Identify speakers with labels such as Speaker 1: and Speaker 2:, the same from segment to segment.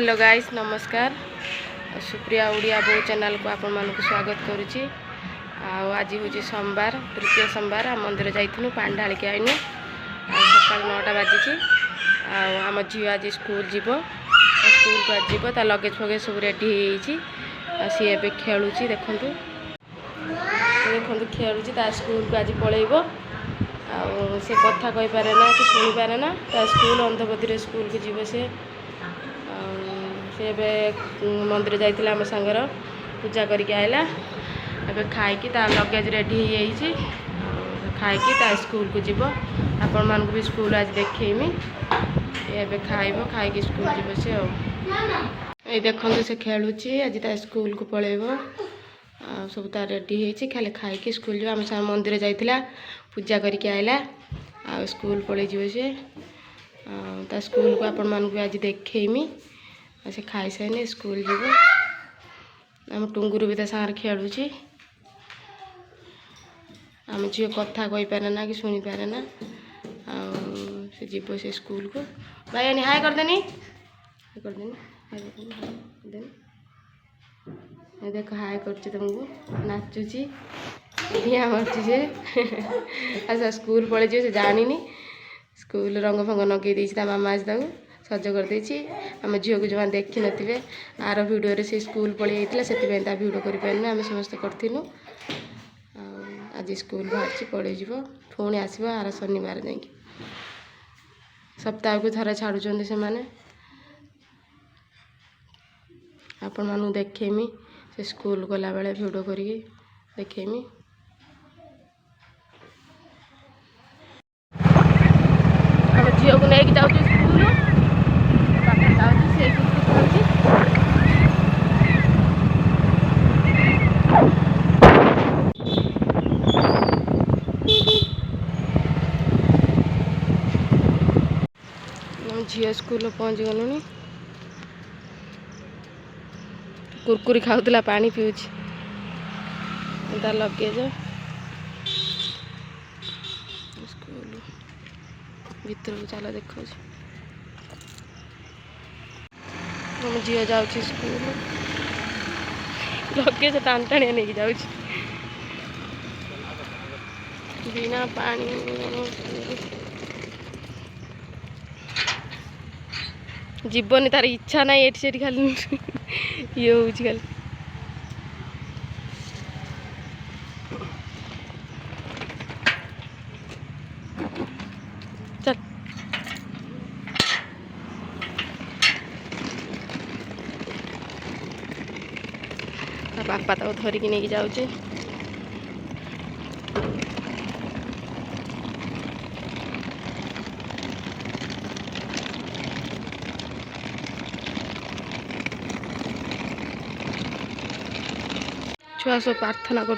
Speaker 1: Hello guys नमस्कार। सुप्रिया ओडिया बो channel को आपण मानक स्वागत करुच्ची। आज हूँ सोमवार तृतीय सोमवार आम मंदिर जाइनु पानी ढाल के आईनु। सका 9टा बाजी आम झी आज स्कूल जीव स्कूल को आज जीव ता लगेज फगेज सब रेडी सी ए खेलुची देखु देखु खेलुची ता स्कूल को आज पलैब से कथा कही पारे ना कि शुणी पारे ना ता स्कूल अंधपति स्कूल को जीव से मंदिर जाइला आम सांगर पूजा करके आइला एबे खाइकी ता लगेज रेडी खाइकी ता स्कूल को जीव आपण मान भी स्कूल आज देखेमी एबे खाइबो खाइकी स्कूल जीव से देखो से खेलुची आज ता स्कूल को पलैब सब ता रेडी खाली खाइकी स्कूल जीव आम सांग मंदिर जाइला पूजा करके आइला स्कूल पलि जीव से ता स्कूल को आपण मान भी आज देखेमी से खाई सारे स्कूल जीव आम टुंगुरु भी सागर खेलुची आम झील कथा कही पारे ना कि शुणी पारे ना से जीव से स्कूल को भाई हाय करदेनी हाय करदेनी हाय करदेनी देख हाय कर तुमको नाचुची दिया मार्ची से अच्छा स्कूल पलि जीव से जानी स्कूल रंग फंग नगे देती मामा आज ताऊ सज करदे आम झील को जो देखी नथिबे आर वीडियो से स्कूल पलि जाइए से वीडियो करें आम समस्त करूँ आज स्कूल बाहर पलि जीव पुणी आसब आर शनिवार जा सप्ताह को थरे छाड़ुंट से मैंने आपण मानू देखेमी से स्कूल गला बेले वीडियो करके देखेमी आम झील को लेकिन जाऊँ स्कूल झील स्कूल पहुँच गलुनी कुरकुरी खाऊला पानी पीऊँ तार लगेज स्कूल भीतर को चला देखा हम झील जाऊँ स्कूल लगेज टाण टाणिया नहीं जाऊँ बिना पानी जीवन तार इच्छा ना ये खाली ये हूँ खाली चल बापा तो धरिकी नहीं जाऊे छुआ सब प्रार्थना कर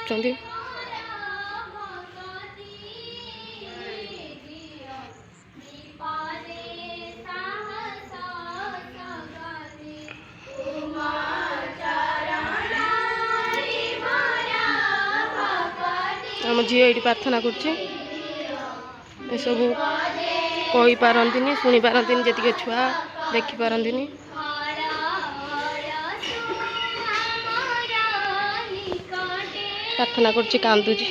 Speaker 1: आम झील ये प्रार्थना कर सब कही पारती शुणी पारती जी छुआ देखी पारती प्रार्थना कर कांदुची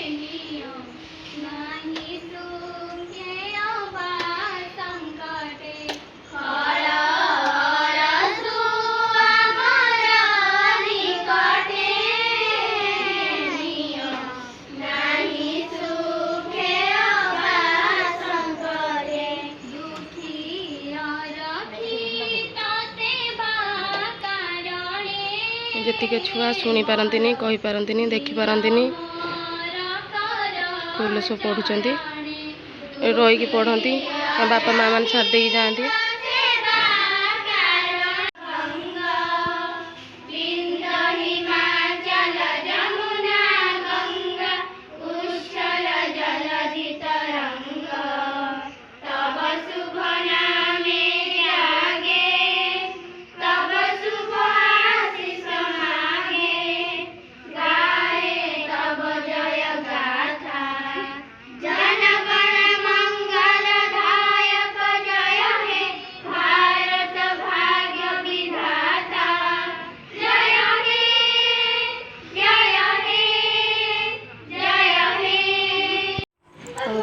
Speaker 1: जी छुआ शुणी पारती कही पारती देखी पारती स्कूल सब पढ़ुं रहीकि पढ़ती बापा माँ मान छाड़ दे जाती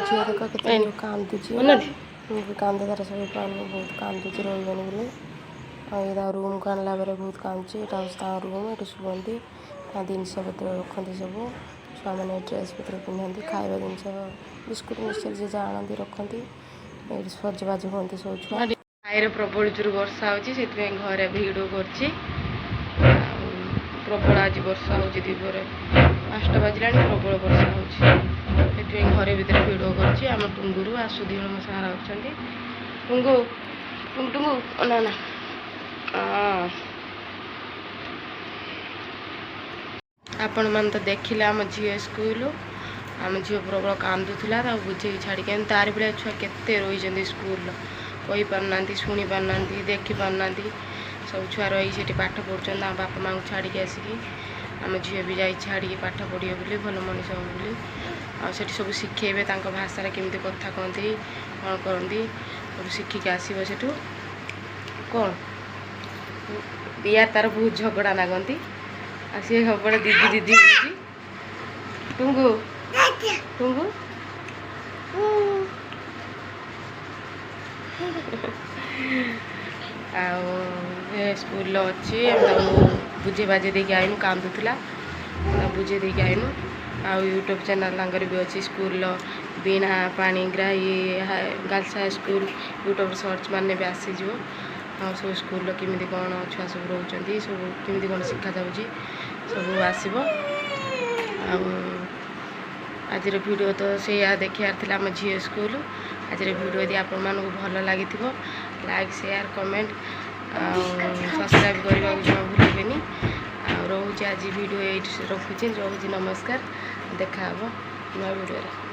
Speaker 1: ଝିଅ ଦେଖ କେତେ କାନ୍ଦୁଛି କାନ୍ଦେ ତାର ସବୁ ପାଣି ବହୁତ କାନ୍ଦୁଛି ରହିବନି ବୋଲି। ଆଉ ଏ ତା ରୁମ୍କୁ ଆଣିଲା ପରେ ବହୁତ କାନ୍ଦୁଛି। ଏଇଟା ହେଉଛି ତାଙ୍କ ରୁମ୍, ଏଠି ଶୁଅନ୍ତି, ତା ଜିନିଷ ପତ୍ର ରଖନ୍ତି ସବୁ। ଛୁଆମାନେ ଡ୍ରେସ୍ ପତ୍ର ପିନ୍ଧନ୍ତି, ଖାଇବା ଜିନିଷ ବିସ୍କୁଟ ମିକ୍ସଚର ଯିଏ ଯାହା ଆଣନ୍ତି ରଖନ୍ତି। ଏଇଠି ସଜବାଜ ହୁଅନ୍ତି ସବୁ ଛୁଆ। ଭାଇର ପ୍ରବଳ ଜୋର ବର୍ଷା ହେଉଛି, ସେଥିପାଇଁ ଘରେ ଭିଡ଼ିଓ କରୁଛି। ଆଉ ପ୍ରବଳ ଆଜି ବର୍ଷା ହେଉଛି, ଦିପରେ 5ଟା ବାଜିଲାଣି, ପ୍ରବଳ ବର୍ଷା ହେଉଛି, ସେଥିପାଇଁ ଘରେ ଭିତରେ ଭିଡ଼ିଓ କରୁଛି। ଆମ ଟୁଙ୍ଗୁରୁ ଆସୁ ଦି ଜଣ ମୋ ସାଙ୍ଗରେ ଅଛନ୍ତି। ଟୁଙ୍ଗୁ ଟୁଙ୍ଗୁ ନା ନା ଆପଣମାନେ ତ ଦେଖିଲେ ଆମ ଝିଅ ସ୍କୁଲ। ଆମ ଝିଅ ପ୍ରବଳ କାନ୍ଦୁଥିଲା, ତାକୁ ବୁଝେଇକି ଛାଡ଼ିକି ଆଣି। ତାରି ଭଳିଆ ଛୁଆ କେତେ ରହିଛନ୍ତି ସ୍କୁଲର, କହିପାରୁନାହାନ୍ତି, ଶୁଣି ପାରୁନାହାନ୍ତି, ଦେଖିପାରୁନାହାନ୍ତି। ସବୁ ଛୁଆ ରହିକି ସେଠି ପାଠ ପଢ଼ୁଛନ୍ତି ତାଙ୍କ ବାପା ମାଆଙ୍କୁ ଛାଡ଼ିକି ଆସିକି। ଆମ ଝିଅ ବି ଯାଇଛି ଛାଡ଼ିକି ପାଠ ପଢ଼ିବ ବୋଲି, ଭଲ ମଣିଷ ହେବ ବୋଲି। ଆଉ ସେଠି ସବୁ ଶିଖେଇବେ, ତାଙ୍କ ଭାଷାରେ କେମିତି କଥା କହନ୍ତି, କ'ଣ କରନ୍ତି, ସବୁ ଶିଖିକି ଆସିବ ସେଠୁ। କ'ଣ ୟାର ତାର ବହୁତ ଝଗଡ଼ା ଲାଗନ୍ତି, ଆଉ ସିଏ ସବୁବେଳେ ଦିଦି ଦିଦି ହେଉଛି। ଟୁଙ୍ଗୁ ଟୁଙ୍ଗୁ ଆଉ ଏ ସ୍କୁଲରେ ଅଛି। ଆମେ ତାକୁ ବୁଝେଇ ବାଜେଇ ଦେଇକି ଆଇନୁ, କାନ୍ଦୁଥିଲା, ବୁଝେଇ ଦେଇକି ଆଇନୁ। ଆଉ ୟୁଟ୍ୟୁବ୍ ଚ୍ୟାନେଲ୍ ତାଙ୍କର ବି ଅଛି ସ୍କୁଲର, Bina Panigrahi girls high school. YouTube search ମାନେ ବି ଆସିଯିବ। ଆଉ ସବୁ ସ୍କୁଲର କେମିତି କ'ଣ ଛୁଆ ସବୁ ରହୁଛନ୍ତି, ସବୁ କେମିତି କ'ଣ ଶିଖାଯାଉଛି, ସବୁ ଆସିବ। ଆଉ ଆଜିର ଭିଡ଼ିଓ ତ ସେଇଆ ଦେଖିବାର ଥିଲା, ଆମ ଝିଅ ସ୍କୁଲ। ଆଜିର ଭିଡ଼ିଓ ଯଦି ଆପଣମାନଙ୍କୁ ଭଲ ଲାଗିଥିବ, ଲାଇକ୍ ସେୟାର କମେଣ୍ଟ ଆଉ ସବସ୍କ୍ରାଇବ୍ କରିବାକୁ ଜମା ଭୁଲିବେନି। ଆଉ ରହୁଛି ଆଜି ଭିଡ଼ିଓ ଏଇଠି ରଖୁଛି, ରହୁଛି, ନମସ୍କାର। ଦେଖାହେବ ନୂଆ ଭିଡ଼ିଓରେ।